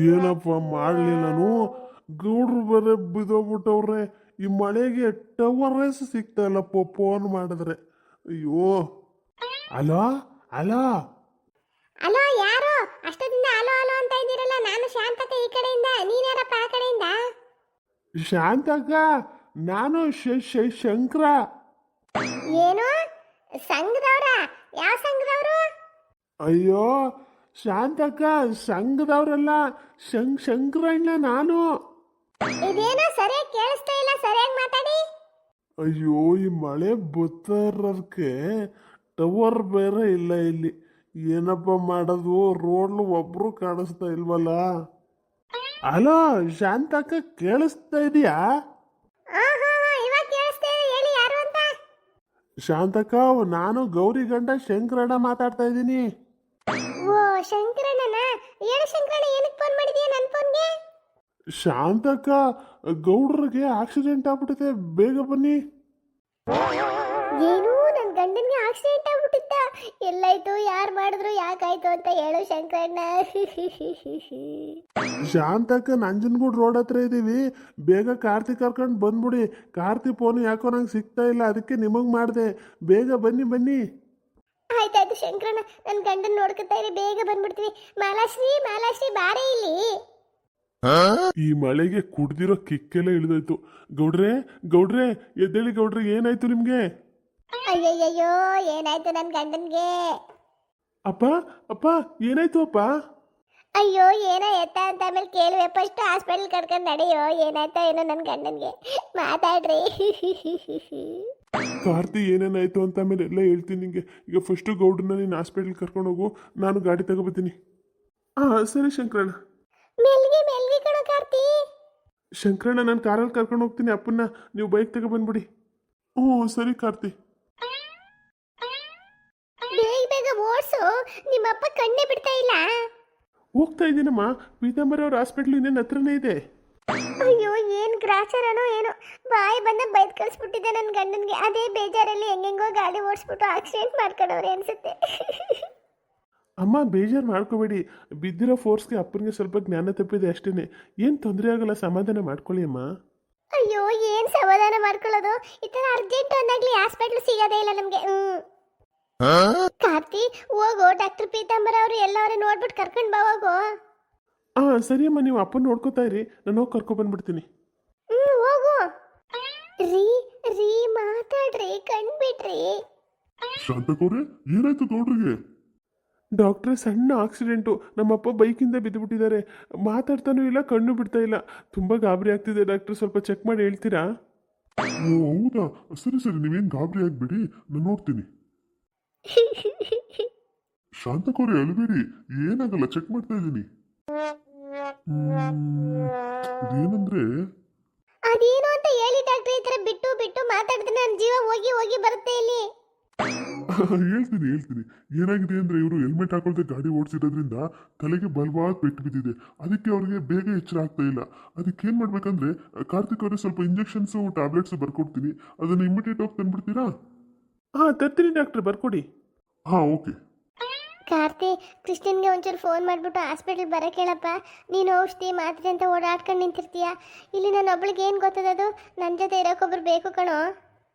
ಏನಪ್ಪ ಮಾಡಲಿ ನಾನು. ಗೌಡ್ರು ಬೇರೆ ಬಿದ್ದೋಗ್ಬಿಟ್ಟವ್ರೆ. ಈ ಮಳೆಗೆ ಟವರೇಸ್ ಸಿಗ್ತಾ ಇಲ್ಲಪ್ಪ ಫೋನ್ ಮಾಡಿದ್ರೆ. ಅಯ್ಯೋ. Hello hello. ಅಲೋ, ಯಾರು ಅಷ್ಟೊತ್ತಿಂದ ಅಲೋ ಅಲೋ ಅಂತ ಇದ್ದೀರಲ್ಲ? ನಾನು ಶಾಂತಕ ಈ ಕಡೆಯಿಂದ, ನೀನ್ಯಾರಪ್ಪ ಆ ಕಡೆಯಿಂದ? ಶಾಂತಕ್ಕ, ನಾನು ಶಂಕರ. ಏನು ಸಂಘದವ್ರ? ಯಾವ ಸಂಘದವ್ರು? ಅಯ್ಯೋ ಶಾಂತಕ್ಕ, ಸಂಘದವ್ರಲ್ಲ, ಶಂಕರಣ್ಣ ನಾನು. ಇದೇನೋ ಸರಿಯಾಗಿ ಕೇಳಿಸ್ತಾ ಇಲ್ಲ, ಸರಿಯಾಗಿ ಮಾತಾಡಿ. ಅಯ್ಯೋ, ಈ ಮಳೆ ಬರ್ತಾ ಇರೋದಕ್ಕೆ ಟವರ್ ಬೇರೆ ಇಲ್ಲ ಇಲ್ಲಿ. ಏನಪ್ಪ ಮಾಡೋದು? ರೋಡ್ಲು ಒಬ್ರು ಕಾಣಿಸ್ತಾ ಇಲ್ವಲ್ಲ. ಅಲೋ ಶಾಂತಕ್ಕ, ಕೇಳಿಸ್ತಾ ಇದೆಯಾ? ಇವಾಗ ಕೇಳಿಸ್ತಾ ಇದೆ, ಹೇಳಿ ಯಾರು ಅಂತ. ಶಾಂತಕ್ಕ, ನಾನು ಗೌರಿ ಗಂಡ ಶಂಕರಣ್ಣ ಮಾತಾಡ್ತಾ ಇದ್ದೀನಿ. ಓ, ಶಂಕರಣ್ಣನ? ಹೇಳು ಶಂಕರಣ್ಣ, ಏನಕ್ಕೆ ಫೋನ್ ಮಾಡಿದೀಯ ನನ್ನ ಫೋನ್ಗೆ? ಶಾಂತಕ್ಕ, ಗೌಡ್ರಿಗೆ ಆಕ್ಸಿಡೆಂಟ್ ಆಗ್ಬಿಟ್ಟಿದೆ, ಬೇಗ ಬನ್ನಿ. ಏನು, ನನ್ನ ಗಂಡನಿಗೆ ಆಕ್ಸಿಡೆಂಟ್ ಆಗ್ಬಿಟ್ಟಿತ್ತ? ಎಲ್ಲಾಯ್ತು, ಯಾರು ಮಾಡಿದ್ರು, ಯಾಕಾಯ್ತು ಅಂತ ಹೇಳು ಶಂಕರಣ್ಣ. ಶಾಂತಕ್ಕ, ನಂಜನಗೂಡು ರೋಡ್ ಹತ್ರ ಇದ್ದೀವಿ, ಬೇಗ ಕಾರ್ತಿ ಕರ್ಕೊಂಡು ಬಂದ್ಬಿಡಿ. ಕಾರ್ತಿ ಫೋನ್ ಯಾಕೋ ನಂಗೆ ಸಿಗ್ತಾ ಇಲ್ಲ, ಅದಕ್ಕೆ ನಿಮಗೆ ಮಾಡಿದೆ. ಬೇಗ ಬನ್ನಿ ಬನ್ನಿ. ಆಯ್ತಾಯ್ತು ಶಂಕರಣ್ಣ, ನನ್ನ ಗಂಡನ ನೋಡ್ಕೊತಾ ಇರಿ, ಬೇಗ ಬಂದ್ಬಿಡ್ತೀವಿ. ಮಾಲಾಶ್ರೀ, ಮಾಲಾಶ್ರೀ ಬಾರೇ ಇಲ್ಲಿ. ಈ ಮಳೆಗೆ ಕುಡ್ದಿರೋ ಕಿಕ್ಕೆಲ್ಲ ಇಳಿದೋಯ್ತು. ಗೌಡ್ರೆ ಗೌಡ್ರೆ, ಎದ್ದೇಳಿ ಗೌಡ್ರೆ, ಏನಾಯ್ತು ನಿಮ್ಗೆ? ಅಯ್ಯಯ್ಯೋ, ಏನಾಯ್ತು ನನ್ನ ಗಂಡನ್ಗೆ? ಅಪ್ಪ ಅಪ್ಪ, ಏನಾಯ್ತು ಅಪ್ಪ? ಅಯ್ಯೋ, ಏನೋ ಎತ್ತ ಅಂತ ಆಮೇಲೆ ಕೇಳುವೆ, ಫಸ್ಟ್ ಹಾಸ್ಪಿಟಲ್ ಕರ್ಕೊಂಡು ನಡೆಯೋ. ಏನಾಯ್ತಾ ಏನೋ ನನ್ನ ಗಂಡನ್ಗೆ, ಮಾತಾಡ್ರಿ. ಕಾರ್ತಿ ಏನೇನಾಯ್ತು ಅಂತ ಆಮೇಲೆ ಎಲ್ಲ ಹೇಳ್ತೀನಿ ನಿಂಗೆ. ಈಗ ಫಸ್ಟು ಗೌಡ್ರನ್ನ ನೀನು ಹಾಸ್ಪಿಟ್ಲ್ ಕರ್ಕೊಂಡು ಹೋಗು, ನಾನು ಗಾಡಿ ತಗೋಬತ್ತೀನಿ. ಸರಿ ಶಂಕರಣ್ಣ. ಮೆಲ್ಗೆ ಮೆಲ್ಗೆ ಕಣೋ ಕಾರ್ತಿ. ಶಂಕರಣ್ಣ, ನಾನು ಕಾರಲ್ಲಿ ಕರ್ಕೊಂಡು ಹೋಗ್ತೀನಿ ಅಪ್ಪನ್ನ, ನೀವು ಬೈಕ್ ತಗೊಬಂದ್ಬಿಡಿ. ಹ್ಞೂ ಸರಿ ಕಾರ್ತಿ. ಬೇಗ ಬೇಗ ಓಡಿಸು, ನಿಮ್ಮಪ್ಪ ಕಣ್ಣೇ ಬಿಡ್ತಾ ಇಲ್ಲ. ಹೋಗ್ತಾ ಇದ್ದೀನಮ್ಮ, ಪೀತಾಂಬರ ಅವ್ರ ಹಾಸ್ಪಿಟ್ಲ್ ಇನ್ನೇನು ಹತ್ರನೇ ಇದೆ. ಅಯ್ಯೋ, ಏನು ಗ್ರಾಚಾರನೋ ಏನೋ, ಬಾಯಿ ಬಂದ ಬೈದ್ ಕಳಿಸ್ಬಿಟ್ಟಿದ್ದೆ ನನ್ನ ಗಂಡನ್ಗೆ. ಅದೇ ಬೇಜಾರಲ್ಲಿ ಹೆಂಗೆಂಗೋ ಗಾಡಿ ಓಡಿಸ್ಬಿಟ್ಟು ಆಕ್ಸಿಡೆಂಟ್ ಮಾಡ್ಕೊಂಡವ್ರೆ ಅನ್ಸುತ್ತೆ. ಅಮ್ಮ ಬೇಜಾರು ಮಾಡ್ಕೋಬೇಡಿ, ಬಿದ್ದಿರೋ ಫೋರ್ಸ್ಗೆ ಅಪ್ಪನಿಗೆ ಸ್ವಲ್ಪ ಜ್ಞಾನ ತಪ್ಪಿದೆ ಅಷ್ಟೇ. ಏನು ತೊಂದರೆ ಆಗಲ್ಲ, ಸಮಾಧಾನ ಮಾಡ್ಕೊಳ್ಳಿ ಅಮ್ಮ. ಅಯ್ಯೋ, ಏನು ಸಮಾಧಾನ ಮಾಡ್ಕೊಳ್ಳೋದು, ಈ ಥರ ಅರ್ಜೆಂಟ್ ಅಂದಾಗ್ಲಿ ಹಾಸ್ಪಿಟ್ಲ್ ಸಿಗೋದೇ ಇಲ್ಲ ನಮಗೆ. ಕಾರ್ತಿ, ಹೋಗೋ, ಡಾಕ್ಟರ್ ಪೀತಾಂಬರ ಅವರು ಎಲ್ಲವರೇ ನೋಡ್ಬಿಟ್ಟು ಕರ್ಕೊಂಡು ಬಾ, ಹೋಗೋ. ಸರಿ ಅಮ್ಮ, ನೀವು ಅಪ್ಪನ ನೋಡ್ಕೋತಾ ಇರಿ, ನಾನು ಹೋಗಿ ಕರ್ಕೊಬಂದ್ಬಿಡ್ತೀನಿ. ಹೋಗು. ರೀ ರೀ ಮಾತಾಡ್ರಿ, ಕಣ್ಬಿಟ್ರಿ. ಶಾಂತಕವ್ರೆ, ಏನಾಯ್ತು ಗೌಡ್ರಿಗೆ? ಡಾಕ್ಟ್ರೆ, ಸಣ್ಣ ಆಕ್ಸಿಡೆಂಟು. ನಮ್ಮಪ್ಪ ಬೈಕಿಂದ ಬಿದ್ದುಬಿಟ್ಟಿದ್ದಾರೆ, ಮಾತಾಡ್ತಾನೂ ಇಲ್ಲ, ಕಣ್ಣು ಬಿಡ್ತಾ ಇಲ್ಲ. ತುಂಬ ಗಾಬರಿ ಆಗ್ತಿದೆ ಡಾಕ್ಟ್ರೆ, ಸ್ವಲ್ಪ ಚೆಕ್ ಮಾಡಿ ಹೇಳ್ತೀರಾ? ಓ ಹೌದಾ, ಸರಿ ಸರಿ, ನೀವೇನು ಗಾಬರಿ ಆಗ್ಬೇಡಿ, ನಾನು ನೋಡ್ತೀನಿ. ಶಾಂತಕವ್ರೆ, ಅಳಬೇಡಿ, ಏನಾಗಲ್ಲ, ಚೆಕ್ ಮಾಡ್ತಾ ಇದ್ದೀನಿ. ಇದೇನಂದ್ರೆ ಅದೇನು ಅಂತ ಹೇಳಿ ಡಾಕ್ಟ್ರೆ, ಈ ಥರ ಬಿಟ್ಟು ಬಿಟ್ಟು ಮಾತಾಡಿದ್ರೆ ನನ್ನ ಜೀವ ಹೋಗಿ ಹೋಗಿ ಬರುತ್ತೆ ಇಲ್ಲಿ. ಹೇಳ್ತೀನಿ ಹೇಳ್ತೀನಿ. ಏನಾಗಿದೆ ಅಂದರೆ, ಇವರು ಹೆಲ್ಮೆಟ್ ಹಾಕೊಳ್ದೆ ಗಾಡಿ ಓಡಿಸಿರೋದ್ರಿಂದ ತಲೆಗೆ ಬಲವಾದ ಪೆಟ್ಟು ಬಿದ್ದಿದೆ. ಅದಕ್ಕೆ ಅವ್ರಿಗೆ ಬೇಗ ಎಚ್ಚರ ಆಗ್ತಾ ಇಲ್ಲ. ಅದಕ್ಕೆ ಏನು ಮಾಡ್ಬೇಕಂದ್ರೆ, ಕಾರ್ತಿಕ್ ಅವರೇ ಸ್ವಲ್ಪ ಇಂಜೆಕ್ಷನ್ಸು ಟ್ಯಾಬ್ಲೆಟ್ಸು ಬರ್ಕೊಡ್ತೀನಿ, ಅದನ್ನು ಇಮಿಡಿಯೇಟ್ ಆಗಿ ತಂದ್ಬಿಡ್ತೀರಾ? ತರ್ತೀನಿ ಡಾಕ್ಟ್ರೆ, ಬರ್ಕೊಡಿ. ಓಕೆ. ಕಾರ್ತಿ, ಕೃಷ್ಣನ್ಗೆ ಒಂಚೂರು ಫೋನ್ ಮಾಡಿಬಿಟ್ಟು ಹಾಸ್ಪಿಟ್ಲ್ ಬರೋಕೆ ಹೇಳಪ್ಪ. ನೀನು ಔಷಧಿ ಮಾತ್ರೆ ಅಂತ ಓಡಾಡ್ಕೊಂಡು ನಿಂತಿರ್ತೀಯ, ಇಲ್ಲಿ ನಾನು ಒಬ್ಳಿಗೆ ಏನು ಗೊತ್ತದದು, ನನ್ನ ಜೊತೆ ಇರೋಕೊಬ್ರು ಬೇಕು ಕಣೋ.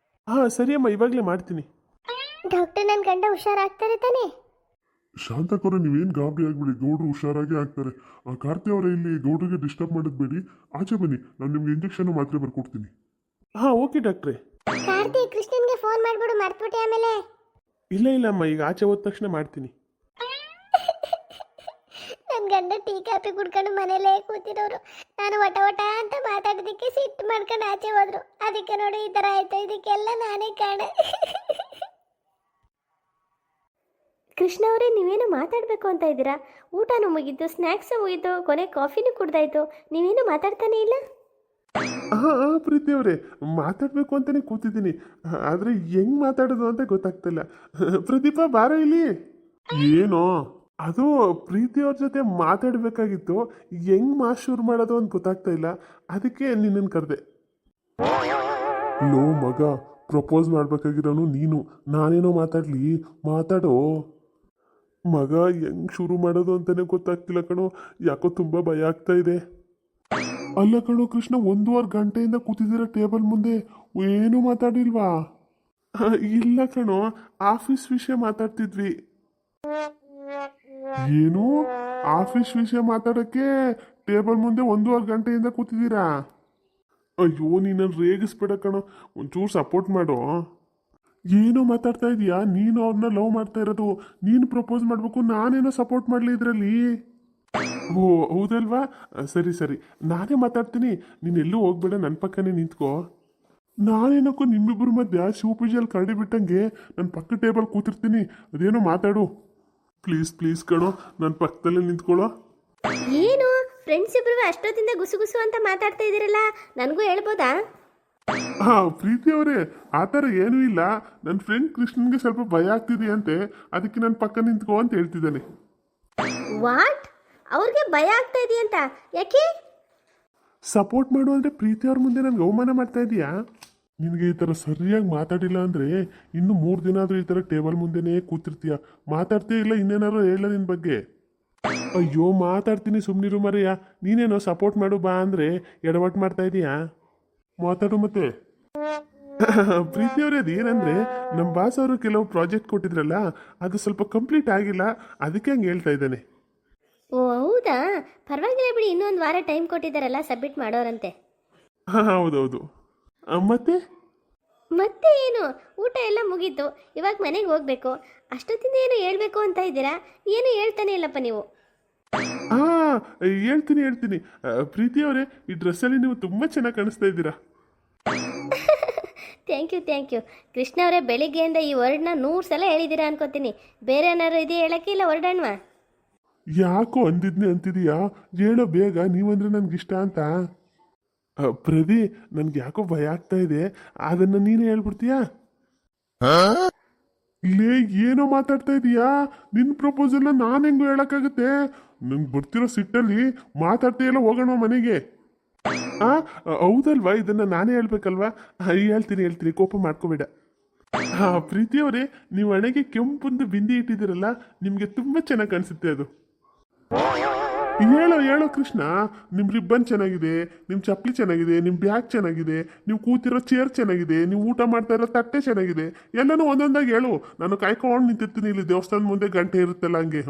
ಸರಿ ಅಮ್ಮ, ಇವಾಗಲೇ ಮಾಡ್ತೀನಿ. ಡಾಕ್ಟರ್, ನನ್ನ ಗಂಡ ಹುಷಾರಾಗ್ತಾರೆ ತಾನೇ? ಶಾಂತಕವ್ರೆ, ನೀವೇನು ಗಾಬರಿ ಆಗ್ಬೇಡಿ, ಗೌಡ್ರು ಹುಷಾರಾಗಿ ಆಗ್ತಾರೆ. ಕಾರ್ತಿ ಅವರೇ, ಇಲ್ಲಿ ಗೌಡ್ರಿಗೆ ಡಿಸ್ಟರ್ಬ್ ಮಾಡೋದು ಆಚೆ ಬನ್ನಿ, ನಾನು ನಿಮ್ಗೆ ಇಂಜೆಕ್ಷನ್ ಮಾತ್ರೆ ಬರ್ಕೊಡ್ತೀನಿ. ಓಕೆ ಡಾಕ್ಟ್ರೆ. ಕಾರ್ತಿ, ಕೃಷ್ಣನ್ಗೆ ಫೋನ್ ಮಾಡ್ಬಿಡು, ಮರ್ತ್ಬಿಟ್ಟೆ ಆಮೇಲೆ. ಇಲ್ಲ ಇಲ್ಲ ಅಮ್ಮ, ಈಗ ಆಚೆ ಹೋದ ತಕ್ಷಣ ಮಾಡ್ತೀನಿ. ನನ್ನ ಗಂಡ ಟೀ ಕಾಫಿ ಕುಡ್ಕೊಂಡು ಮನೇಲೇ ಕೂತಿರೋರು, ನಾನು ವಟ ವಟ ಅಂತ ಮಾತಾಡೋದಕ್ಕೆ ಸಿಟ್ಟು ಮಾಡ್ಕೊಂಡು ಆಚೆ ಹೋದ್ರು. ಅದಕ್ಕೆ ನೋಡಿ ಈ ಥರ ಆಯ್ತು, ಇದಕ್ಕೆಲ್ಲ ನಾನೇ ಕಾರಣ. ಕೃಷ್ಣ ಅವರೇ, ನೀವೇನು ಮಾತಾಡಬೇಕು ಅಂತ ಇದ್ದೀರಾ? ಊಟನೂ ಮುಗೀತು, ಸ್ನ್ಯಾಕ್ಸು ಮುಗೀತು, ಕೊನೆ ಕಾಫಿನೂ ಕುಡ್ದಾಯ್ತು, ನೀವೇನು ಮಾತಾಡ್ತಾನೆ ಇಲ್ಲ? ಪ್ರೀತಿ ಅವರೇ, ಮಾತಾಡಬೇಕು ಅಂತಲೇ ಕೂತಿದ್ದೀನಿ, ಆದರೆ ಹೆಂಗೆ ಮಾತಾಡೋದು ಅಂತ ಗೊತ್ತಾಗ್ತಿಲ್ಲ. ಪ್ರದೀಪ, ಬಾರ ಇಲ್ಲಿ. ಏನೋ ಅದು ಪ್ರೀತಿ ಅವ್ರ ಜೊತೆ ಮಾತಾಡಬೇಕಾಗಿತ್ತು, ಹೆಂಗೆ ಶುರು ಮಾಡೋದು ಅಂತ ಗೊತ್ತಾಗ್ತಾ ಇಲ್ಲ, ಅದಕ್ಕೆ ನಿನ್ನನ್ನು ಕರೆದೆ. ಲೋ ಮಗ, ಪ್ರಪೋಸ್ ಮಾಡ್ಬೇಕಾಗಿರೋನು ನೀನು, ನಾನೇನೋ ಮಾತಾಡಲಿ, ಮಾತಾಡೋ. ಮಗ ಹೆಂಗ್ ಶುರು ಮಾಡೋದು ಅಂತಾನೆ ಗೊತ್ತಾಗ್ತಿಲ್ಲ ಕಣೋ. ಯಾಕೋ ತುಂಬಾ ಭಯ ಆಗ್ತಾ ಇದೆ. ಅಲ್ಲ ಕಣೋ ಕೃಷ್ಣ, 1.5 ಗಂಟೆಯಿಂದ ಕೂತಿದ್ದೀರ ಟೇಬಲ್ ಮುಂದೆ, ಏನೂ ಮಾತಾಡಿಲ್ವಾ? ಇಲ್ಲ ಕಣೋ, ಆಫೀಸ್ ವಿಷಯ ಮಾತಾಡ್ತಿದ್ವಿ. ಏನು, ಆಫೀಸ್ ವಿಷಯ ಮಾತಾಡಕ್ಕೆ ಟೇಬಲ್ ಮುಂದೆ 1.5 ಗಂಟೆಯಿಂದ ಕೂತಿದ್ದೀರಾ? ಅಯ್ಯೋ, ನೀನನ್ನು ರೇಗಿಸ್ಬೇಡ ಕಣೋ, ಒಂಚೂರು ಸಪೋರ್ಟ್ ಮಾಡು. ಏನೋ ಮಾತಾಡ್ತಾ ಇದೀಯಾ? ನೀನು ಅವ್ರನ್ನ ಲವ್ ಮಾಡ್ತಾ ಇರೋದು, ನೀನು ಪ್ರಪೋಸ್ ಮಾಡಬೇಕು, ನಾನೇನೋ ಸಪೋರ್ಟ್ ಮಾಡಲಿ ಇದರಲ್ಲಿ? ಓ ಹೌದಲ್ವಾ, ಸರಿ ಸರಿ, ನಾನೇ ಮಾತಾಡ್ತೀನಿ, ನೀನು ಎಲ್ಲೂ ಹೋಗ್ಬೇಡ, ನನ್ನ ಪಕ್ಕನೇ ನಿಂತ್ಕೋ. ನಾನೇನಕ್ಕೋ ನಿಮ್ಮಿಬ್ಬರ ಮಧ್ಯ ಶಿವಪೂಜೆಯಲ್ಲಿ ಕರಡಿ ಬಿಟ್ಟಂಗೆ ನನ್ನ ಪಕ್ಕ ಟೇಬಲ್ ಕೂತಿರ್ತೀನಿ, ಅದೇನೋ ಮಾತಾಡು. ಪ್ಲೀಸ್ ಪ್ಲೀಸ್ ಕಣೋ, ನನ್ನ ಪಕ್ಕದಲ್ಲೇ ನಿಂತ್ಕೊಳ್ಳೋ. ಏನು ಫ್ರೆಂಡ್ಸ್ ಇಬ್ರು ಅಷ್ಟೊತ್ತಿಂದ ಗುಸು ಗುಸು ಅಂತ ಮಾತಾಡ್ತಾ ಇದ್ದೀರಲ್ಲ, ನನಗೂ ಹೇಳ್ಬೋದಾ? ಹಾ ಪ್ರೀತಿ ಅವರೇ, ಆ ಥರ ಏನೂ ಇಲ್ಲ. ನನ್ನ ಫ್ರೆಂಡ್ ಕೃಷ್ಣನ್ಗೆ ಸ್ವಲ್ಪ ಭಯ ಆಗ್ತಿದೆಯಂತೆ, ಅದಕ್ಕೆ ನನ್ನ ಪಕ್ಕ ನಿಂತ್ಕೋ ಅಂತ ಹೇಳ್ತಿದ್ದಾನೆ. ವಾಟ್? ಅವ್ರಿಗೆ ಭಯ ಆಗ್ತಾ ಇದೆಯಂತ? ಯಾಕೆ? ಸಪೋರ್ಟ್ ಮಾಡು ಅಂದರೆ ಪ್ರೀತಿ ಅವ್ರ ಮುಂದೆ ನನಗೆ ಅವಮಾನ ಮಾಡ್ತಾ ಇದೀಯಾ? ನಿನಗೆ ಈ ಥರ ಸರಿಯಾಗಿ ಮಾತಾಡಿಲ್ಲ ಅಂದರೆ ಇನ್ನು 3 ದಿನ ಆದರೂ ಈ ಥರ ಟೇಬಲ್ ಮುಂದೆನೇ ಕೂತಿರ್ತೀಯ. ಮಾತಾಡ್ತೀಯ ಇಲ್ಲ ಇನ್ನೇನಾದ್ರು ಹೇಳ ನಿನ್ನ ಬಗ್ಗೆ? ಅಯ್ಯೋ ಮಾತಾಡ್ತೀನಿ, ಸುಮ್ಮನಿರು ಮರೆಯ. ನೀನೇನೋ ಸಪೋರ್ಟ್ ಮಾಡು ಬಾ ಅಂದರೆ ಎಡವಟ್ಟು ಮಾಡ್ತಾ ಇದೀಯಾ? ಮಾತಾಡು ಮತ್ತೆ. ಪ್ರೀತಿಯವರೇ, ಅದೇನಂದರೆ ನಮ್ಮ ಬಾಸ್ ಅವರು ಕೆಲವು ಪ್ರಾಜೆಕ್ಟ್ ಕೊಟ್ಟಿದ್ರಲ್ಲ, ಅದು ಸ್ವಲ್ಪ ಕಂಪ್ಲೀಟ್ ಆಗಿಲ್ಲ, ಅದಕ್ಕೆ ಹಂಗೆ ಹೇಳ್ತಾ ಇದ್ದಾನೆ. ಓ ಹೌದಾ, ಪರವಾಗಿಲ್ಲ ಬಿಡಿ, ಇನ್ನೊಂದು ವಾರ ಟೈಮ್ ಕೊಟ್ಟಿದ್ದಾರಲ್ಲ ಸಬ್ಮಿಟ್ ಮಾಡೋರಂತೆ. ಹಾಂ ಹೌದೌದು. ಮತ್ತೆ ಮತ್ತೆ ಏನು, ಊಟ ಎಲ್ಲ ಮುಗೀತು, ಇವಾಗ ಮನೆಗೆ ಹೋಗ್ಬೇಕು. ಅಷ್ಟೊತ್ತಿಂದ ಏನು ಹೇಳ್ಬೇಕು ಅಂತ ಇದ್ದೀರಾ? ಏನು ಹೇಳ್ತಾನೆ ಇಲ್ಲಪ್ಪ ನೀವು. ಹಾಂ ಹೇಳ್ತೀನಿ. ಪ್ರೀತಿಯವರೇ, ಈ ಡ್ರೆಸ್ಸಲ್ಲಿ ನೀವು ತುಂಬ ಚೆನ್ನಾಗಿ ಕಾಣಿಸ್ತಾ ಇದ್ದೀರಾ. ಥ್ಯಾಂಕ್ ಯು ಕೃಷ್ಣ ಅವರೇ, ಬೆಳಿಗ್ಗೆಯಿಂದ ಈ ವರ್ಡ್ನ 100 ಸಲ ಹೇಳಿದ್ದೀರಾ ಅನ್ಕೋತೀನಿ. ಬೇರೆ ಏನಾದ್ರು ಇದೆಯಾ ಹೇಳಕ್ಕೆ, ಇಲ್ಲ ಹೊರಡಣ್ವಾ? ಯಾಕೋ ಅಂದಿದ್ನೆ ಅಂತಿದೀಯಾ? ಹೇಳೋ ಬೇಗ, ನೀವಂದ್ರೆ ನನಗಿಷ್ಟ ಅಂತ. ಪ್ರದಿ, ನನ್ಗೆ ಯಾಕೋ ಭಯ ಆಗ್ತಾ ಇದೆ, ಅದನ್ನ ನೀನೇ ಹೇಳ್ಬಿಡ್ತೀಯಾ? ಲೇ, ಏನೋ ಮಾತಾಡ್ತಾ ಇದೀಯಾ? ನಿನ್ನ ಪ್ರಪೋಸಲ್ನ ನಾನು ಹೆಂಗೋ ಹೇಳಕ್ಕಾಗತ್ತೆ? ನಂಗೆ ಬರ್ತಿರೋ ಸಿಟ್ಟಲ್ಲಿ ಮಾತಾಡ್ತಾ ಇಲ್ಲ, ಹೋಗೋಣ ಮನೆಗೆ. ಹೌದಲ್ವಾ, ಇದನ್ನ ನಾನೇ ಹೇಳ್ಬೇಕಲ್ವಾ? ಹೇಳ್ತೀನಿ, ಕೋಪ ಮಾಡ್ಕೋಬೇಡ. ಪ್ರೀತಿಯವರೇ, ನೀವು ಹಣೆಗೆ ಕೆಂಪುಂದು ಬಿಂದಿ ಇಟ್ಟಿದ್ದೀರಲ್ಲ, ನಿಮಗೆ ತುಂಬ ಚೆನ್ನಾಗಿ ಕಾಣಿಸುತ್ತೆ ಅದು. ಹೇಳೋ ಕೃಷ್ಣ, ನಿಮ್ಮ ರಿಬ್ಬನ್ ಚೆನ್ನಾಗಿದೆ, ನಿಮ್ಮ ಚಪ್ಪಲಿ ಚೆನ್ನಾಗಿದೆ, ನಿಮ್ಮ ಬ್ಯಾಗ್ ಚೆನ್ನಾಗಿದೆ, ನೀವು ಕೂತಿರೋ ಚೇರ್ ಚೆನ್ನಾಗಿದೆ, ನೀವು ಊಟ ಮಾಡ್ತಾ ಇರೋ ತಟ್ಟೆ ಚೆನ್ನಾಗಿದೆ, ಎಲ್ಲನೂ ಒಂದೊಂದಾಗಿ ಹೇಳು. ನಾನು ಕಾಯ್ಕೊಂಡು ನಿಂತಿರ್ತೀನಿ ಇಲ್ಲಿ ದೇವಸ್ಥಾನದ ಮುಂದೆ, ಗಂಟೆ ಇರುತ್ತಲ್ಲ ಹಂಗೆ.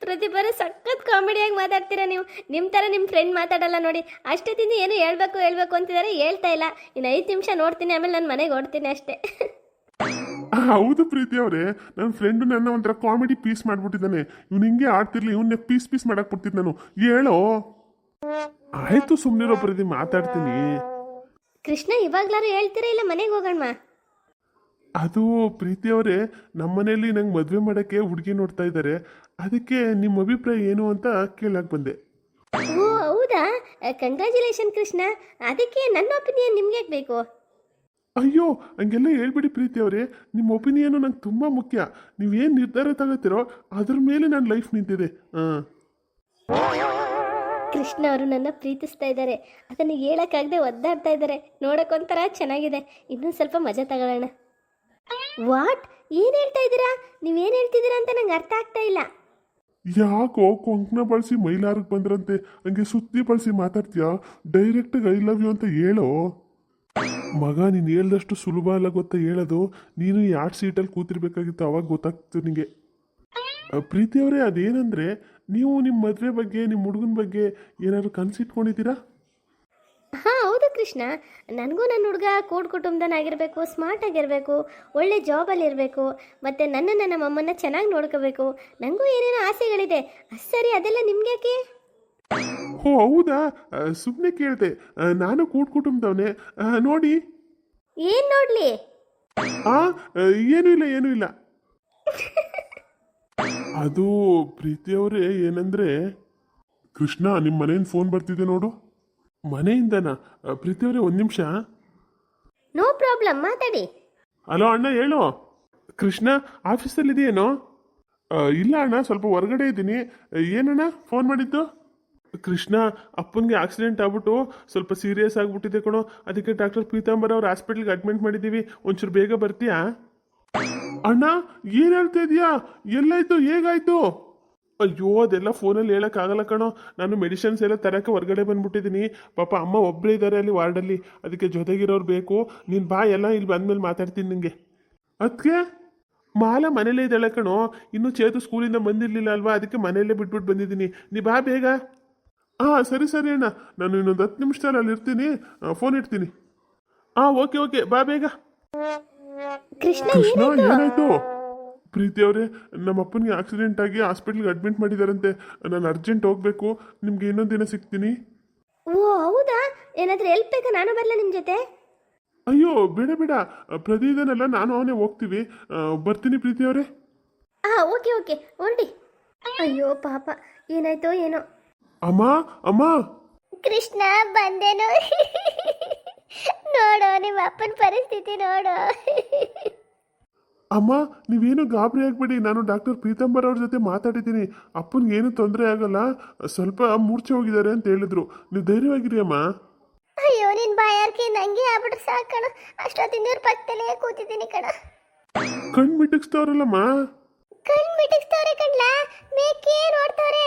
ಪ್ರತಿ ಬಾರಿ ಸಖತ್ ಕಾಮಿಡಿಯಾಗಿ ಮಾತಾಡ್ತೀರಾ ನೀವು. ನಿಮ್ಮ ಥರ ನಿಮ್ಮ ಫ್ರೆಂಡ್ ಮಾತಾಡಲ್ಲ ನೋಡಿ. ಅಷ್ಟೊತ್ತಿಂದ ಏನು ಹೇಳ್ಬೇಕು ಅಂತಿದ್ದಾರೆ, ಹೇಳ್ತಾ ಇಲ್ಲ. ಇನ್ನು 5 ನಿಮಿಷ ನೋಡ್ತೀನಿ, ಆಮೇಲೆ ನಾನು ಮನೆಗೆ ಹೊಡ್ತೀನಿ ಅಷ್ಟೇ. ಹೌದು ಪ್ರೀತಿ ಅವರೇ, ನನ್ನ ಫ್ರೆಂಡು ನನ್ನ ಒಂಥರ ಕಾಮಿಡಿ ಪೀಸ್ ಮಾಡ್ಬಿಟ್ಟಿದ್ದಾನೆ. ಇವ್ನು ಹಿಂಗೆ ಆಡ್ತಿರ್ಲಿ, ಇವನ್ನೇ ಪೀಸ್ ಮಾಡಕ್ ಬಿಡ್ತೀನಿ ನಾನು. ಹೇಳೋ. ಆಯ್ತು ಸುಮ್ಮನಿರೋ ಪ್ರತಿ, ಮಾತಾಡ್ತೀನಿ. ಕೃಷ್ಣ, ಇವಾಗ್ಲಾರು ಹೇಳ್ತೀರಾ ಇಲ್ಲ ಮನೆಗೆ ಹೋಗೋಣ? ಅದು ಪ್ರೀತಿಯವರೇ, ನಮ್ಮ ಮನೆಯಲ್ಲಿ ನಂಗೆ ಮದುವೆ ಮಾಡೋಕ್ಕೆ ಹುಡುಗಿ ನೋಡ್ತಾ ಇದ್ದಾರೆ, ಅದಕ್ಕೆ ನಿಮ್ಮ ಅಭಿಪ್ರಾಯ ಏನು ಅಂತ ಕೇಳಕ್ಕೆ ಬಂದೆ. ಓ ಹೌದಾ, ಕಂಗ್ರ್ಯಾಚುಲೇಷನ್ ಕೃಷ್ಣ. ಅದಕ್ಕೆ ನನ್ನ ಒಪಿನಿಯನ್ ನಿಮ್ಗೆ ಬೇಕು? ಅಯ್ಯೋ ಹಂಗೆಲ್ಲ ಹೇಳ್ಬಿಡಿ ಪ್ರೀತಿಯವರೇ, ನಿಮ್ಮ ಒಪಿನಿಯನು ನಂಗೆ ತುಂಬ ಮುಖ್ಯ. ನೀವೇನು ನಿರ್ಧಾರ ತಗೋತೀರೋ ಅದ್ರ ಮೇಲೆ ನನ್ನ ಲೈಫ್ ನಿಂತಿದೆ. ಕೃಷ್ಣ ಅವರು ನನ್ನ ಪ್ರೀತಿಸ್ತಾ ಇದ್ದಾರೆ, ಅದನ್ನು ಹೇಳಕ್ಕಾಗದೆ ಒದ್ದಾಡ್ತಾ ಇದ್ದಾರೆ. ನೋಡೋಕ್ಕೊಂಥರ ಚೆನ್ನಾಗಿದೆ, ಇನ್ನೊಂದು ಸ್ವಲ್ಪ ಮಜಾ ತಗೊಳ್ಳೋಣ. ವಾಟ್? ಏನು ಹೇಳ್ತಾ ಇದ್ದೀರಾ? ನೀವೇನು ಹೇಳ್ತಿದ್ದೀರಾ ಅಂತ ನಂಗೆ ಅರ್ಥ ಆಗ್ತಾ ಇಲ್ಲ. ಯಾಕೋ ಕೊಂಕಣ ಬಳಸಿ ಮೈಲಾರಕ್ಕೆ ಬಂದ್ರಂತೆ ಹಂಗೆ ಸುತ್ತಿ ಬಳಸಿ ಮಾತಾಡ್ತೀಯಾ? ಡೈರೆಕ್ಟಾಗಿ ಐ ಲವ್ ಯು ಅಂತ ಹೇಳೋ. ಮಗ, ನೀನು ಹೇಳ್ದಷ್ಟು ಸುಲಭ ಅಲ್ಲ ಗೊತ್ತಾ ಹೇಳೋದು. ನೀನು ಈ ಆರ್ಟ್ ಸೀಟಲ್ಲಿ ಕೂತಿರ್ಬೇಕಾಗಿತ್ತು, ಅವಾಗ ಗೊತ್ತಾಗ್ತು ನಿನಗೆ. ಪ್ರೀತಿಯವರೇ, ಅದೇನಂದರೆ ನೀವು ನಿಮ್ಮ ಮದುವೆ ಬಗ್ಗೆ, ನಿಮ್ಮ ಹುಡುಗನ ಬಗ್ಗೆ ಏನಾದ್ರು ಕನಸಿಟ್ಕೊಂಡಿದ್ದೀರಾ? ಹಾಂ ಹೌದು ಕೃಷ್ಣ, ನನಗೂ ನನ್ನ ಹುಡುಗ ಕೂಡು ಕುಟುಂಬದನಾಗಿರಬೇಕು, ಸ್ಮಾರ್ಟ್ ಆಗಿರಬೇಕು, ಒಳ್ಳೆ ಜಾಬಲ್ಲಿರಬೇಕು, ಮತ್ತು ನನ್ನನ್ನು ನಮ್ಮಮ್ಮನ ಚೆನ್ನಾಗಿ ನೋಡ್ಕೋಬೇಕು. ನನಗೂ ಏನೇನೋ ಆಸೆಗಳಿದೆ. ಸರಿ, ಅದೆಲ್ಲ ನಿಮ್ಗೆ ಯಾಕೆ? ಓ ಹೌದಾ, ಸುಮ್ಮನೆ ಕೇಳಿದೆ. ನಾನು ಕುಟುಂಬದವನೇ ನೋಡಿ. ಏನು ನೋಡಲಿ? ಏನೂ ಇಲ್ಲ. ಅದು ಪ್ರೀತಿಯವರೇ, ಏನಂದ್ರೆ ಕೃಷ್ಣ, ನಿಮ್ಮ ಮನೆಯಿಂದ ಫೋನ್ ಬರ್ತಿದೆ ನೋಡು. ಮನೆಯಿಂದನಾ? ಪ್ರೀತಿಯವರೇ, 1 ನಿಮಿಷ. ನೋ ಪ್ರಾಬ್ಲಮ್, ಮಾತಾಡಿ. ಹಲೋ ಅಣ್ಣ, ಹೇಳು. ಕೃಷ್ಣ ಆಫೀಸಲ್ಲಿ ಇದೆಯೇನೋ? ಇಲ್ಲ ಅಣ್ಣ, ಸ್ವಲ್ಪ ಹೊರಗಡೆ ಇದ್ದೀನಿ. ಏನಣ್ಣ ಫೋನ್ ಮಾಡಿದ್ದು? ಕೃಷ್ಣ, ಅಪ್ಪನಿಗೆ ಆಕ್ಸಿಡೆಂಟ್ ಆಗ್ಬಿಟ್ಟು ಸ್ವಲ್ಪ ಸೀರಿಯಸ್ ಆಗಿಬಿಟ್ಟಿದೆ ಕಣೋ, ಅದಕ್ಕೆ ಡಾಕ್ಟರ್ ಪೀತಾಂಬರ್ ಅವ್ರ ಹಾಸ್ಪಿಟ್ಲಿಗೆ ಅಡ್ಮಿಟ್ ಮಾಡಿದ್ದೀವಿ. ಒಂಚೂರು ಬೇಗ ಬರ್ತೀಯಾ? ಅಣ್ಣ ಏನ್ ಹೇಳ್ತಾ ಇದೀಯಾ? ಎಲ್ಲಾಯ್ತು? ಹೇಗಾಯ್ತು? ಅಯ್ಯೋ ಅದೆಲ್ಲ ಫೋನಲ್ಲಿ ಹೇಳೋಕ್ಕಾಗಲ್ಲ ಕಣೋ. ನಾನು ಮೆಡಿಸಿನ್ಸ್ ಎಲ್ಲ ತರಕ್ಕೆ ಹೊರಗಡೆ ಬಂದ್ಬಿಟ್ಟಿದ್ದೀನಿ. ಪಾಪ ಅಮ್ಮ ಒಬ್ಬರೇ ಇದ್ದಾರೆ ಅಲ್ಲಿ ವಾರ್ಡಲ್ಲಿ, ಅದಕ್ಕೆ ಜೊತೆಗಿರೋರು ಬೇಕು. ನೀನು ಬಾ, ಎಲ್ಲ ಇಲ್ಲಿ ಬಂದ್ಮೇಲೆ ಮಾತಾಡ್ತೀನಿ ನಿಂಗೆ. ಅದಕ್ಕೆ ಮಾಲ ಮನೇಲೇ ಇದ್ದಾಳೆ ಕಣೋ. ಇನ್ನೂ ಚೇತು ಸ್ಕೂಲಿಂದ ಬಂದಿರಲಿಲ್ಲ ಅಲ್ವಾ, ಅದಕ್ಕೆ ಮನೆಯಲ್ಲೇ ಬಿಟ್ಬಿಟ್ಟು ಬಂದಿದ್ದೀನಿ. ನೀ ಬಾ ಬೇಗ. ಹಾಂ ಸರಿ ಸರಿ ಅಣ್ಣ, ನಾನು ಇನ್ನೊಂದು 10 ನಿಮಿಷದಲ್ಲಿ ಅಲ್ಲಿ ಇರ್ತೀನಿ. ಫೋನ್ ಇಡ್ತೀನಿ. ಹಾಂ ಓಕೆ ಓಕೆ, ಬಾ ಬೇಗ. ಕೃಷ್ಣ ಕೃಷ್ಣ ಏನಾಯ್ತು? ಏನಾಯ್ತು? ಪ್ರೀತಿ ಅವರೇ, ನಮ್ಮ ಅಪ್ಪನಿಗೆ ಆಕ್ಸಿಡೆಂಟ್ ಆಗಿ ಹಾಸ್ಪಿಟ್ಲ್ಗೆ ಅಡ್ಮಿಟ್ ಮಾಡಿದಾರಂತೆ. ನಾನು ಅರ್ಜೆಂಟ್ ಹೋಗ್ಬೇಕು. ನಿಮ್ಗೆ ಇನ್ನೊಂದು ದಿನ ಸಿಗ್ತೀನಿ. ಓ ಹೌದಾ? ಏನಾದರೂ ಹೆಲ್ಪ್ ಬೇಕಾ? ನಾನು ಬರಲ್ಲ ನಿಮ್ಮ ಜೊತೆ? ಅಯ್ಯೋ ಬೇಡ ಬೇಡ, ಪ್ರತಿದಿನಲ್ಲ ನಾನು ಅವನೇ ಹೋಗ್ತೀವಿ. ಬರ್ತೀನಿ ಪ್ರೀತಿ ಅವರೇ. ಹಾಂ ಓಕೆ ಓಕೆ, ಹೊರಡಿ. ಅಯ್ಯೋ ಪಾಪ, ಏನಾಯ್ತೋ ಏನೋ. ಅಮ್ಮ ಅಮ್ಮ, ಕೃಷ್ಣ ಬಂದೇನು? ನೋಡೋ ನಿಮ್ಮ ಅಪ್ಪನ ಪರಿಸ್ಥಿತಿ ನೋಡೋ. ಅಮ್ಮ ನೀವೇನು ಗಾಬರಿ ಆಗ್ಬೇಡಿ. ನಾನು ಡಾಕ್ಟರ್ ಪೀತಾಂಬರ್ ಅವ್ರ ಜೊತೆ ಮಾತಾಡಿದ್ದೀನಿ. ಅಪ್ಪನಿಗೆ ಏನು ತೊಂದರೆ ಆಗಲ್ಲ, ಸ್ವಲ್ಪ ಮೂರ್ಛೆ ಹೋಗಿದ್ದಾರೆ ಅಂತ ಹೇಳಿದ್ರು. ನೀವು ಧೈರ್ಯವಾಗಿರಿ ಅಮ್ಮ. ಅಯ್ಯೋ ನಿನ್ ಬಾಯಾರಿಕೆ ನಂಗೆ ಆಗ್ಬಿಟ್ರೆ ಸಾಕಣ. ಅಷ್ಟೊತ್ತಿಂದ ಇವ್ರ ಪಕ್ಕದಲ್ಲೇ ಕೂತಿದ್ದೀನಿ ಕಣ. ಕಣ್ ಮಿಟಕ್ಸ್ತವ್ರಲ್ಲಮ್ಮ. ಕಣ್ ಮಿಟಕ್ಸ್ತವ್ರೆ ಕಣ್ಲ, ಮೇಕೆ ನೋಡ್ತವ್ರೆ,